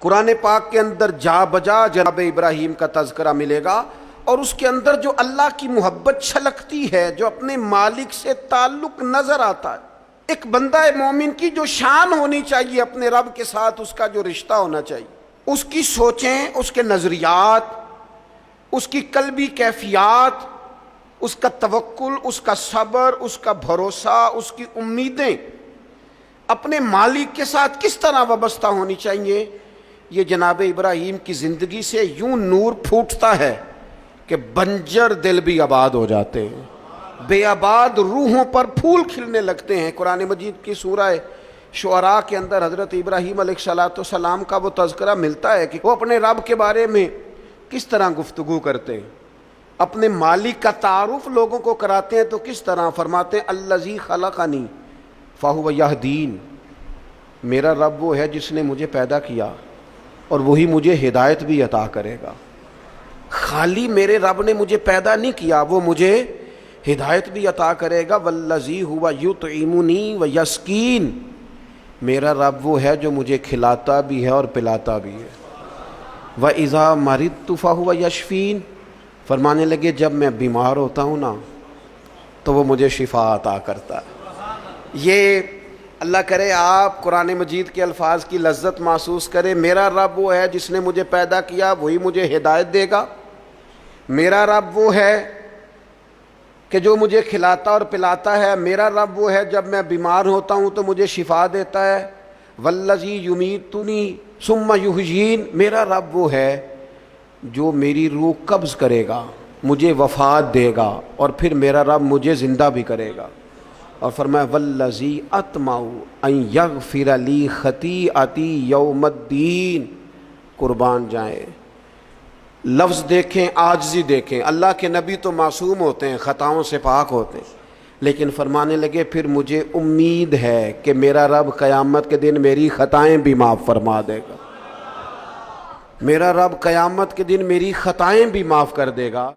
قرآن پاک کے اندر جا بجا جناب ابراہیم کا تذکرہ ملے گا، اور اس کے اندر جو اللہ کی محبت چھلکتی ہے، جو اپنے مالک سے تعلق نظر آتا ہے۔ ایک بندہ مومن کی جو شان ہونی چاہیے اپنے رب کے ساتھ، اس کا جو رشتہ ہونا چاہیے، اس کی سوچیں، اس کے نظریات، اس کی قلبی کیفیات، اس کا توکل، اس کا صبر، اس کا بھروسہ، اس کی امیدیں اپنے مالک کے ساتھ کس طرح وابستہ ہونی چاہیے۔ یہ جناب ابراہیم کی زندگی سے یوں نور پھوٹتا ہے کہ بنجر دل بھی آباد ہو جاتے ہیں، بے آباد روحوں پر پھول کھلنے لگتے ہیں۔ قرآن مجید کی سورہ شعراء کے اندر حضرت ابراہیم علیہ السلام کا وہ تذکرہ ملتا ہے کہ وہ اپنے رب کے بارے میں کس طرح گفتگو کرتے ہیں، اپنے مالک کا تعارف لوگوں کو کراتے ہیں تو کس طرح فرماتے ہیں الذی خلقنی فہو یہدین، میرا رب وہ ہے جس نے مجھے پیدا کیا اور وہی مجھے ہدایت بھی عطا کرے گا۔ خالی میرے رب نے مجھے پیدا نہیں کیا، وہ مجھے ہدایت بھی عطا کرے گا۔ والذی ہوا یطعمنی ویسقین، میرا رب وہ ہے جو مجھے کھلاتا بھی ہے اور پلاتا بھی ہے۔ وَإِذَا مَرِضْتُ فَهُوَ يَشْفِينِ، فرمانے لگے جب میں بیمار ہوتا ہوں نا تو وہ مجھے شفا عطا کرتا ہے۔ یہ اللہ کرے آپ قرآن مجید کے الفاظ کی لذت محسوس کرے۔ میرا رب وہ ہے جس نے مجھے پیدا کیا، وہی مجھے ہدایت دے گا۔ میرا رب وہ ہے کہ جو مجھے کھلاتا اور پلاتا ہے۔ میرا رب وہ ہے جب میں بیمار ہوتا ہوں تو مجھے شفا دیتا ہے۔ والذی یمیتنی ثم یحیین، میرا رب وہ ہے جو میری روح قبض کرے گا، مجھے وفات دے گا، اور پھر میرا رب مجھے زندہ بھی کرے گا۔ اور فرمایا والذی اطمع ان یغفر لی خطیئتی یوم الدین، قربان جائیں، لفظ دیکھیں، عاجزی دیکھیں۔ اللہ کے نبی تو معصوم ہوتے ہیں، خطاؤں سے پاک ہوتے ہیں، لیکن فرمانے لگے پھر مجھے امید ہے کہ میرا رب قیامت کے دن میری خطائیں بھی معاف فرما دے گا، میرا رب قیامت کے دن میری خطائیں بھی معاف کر دے گا۔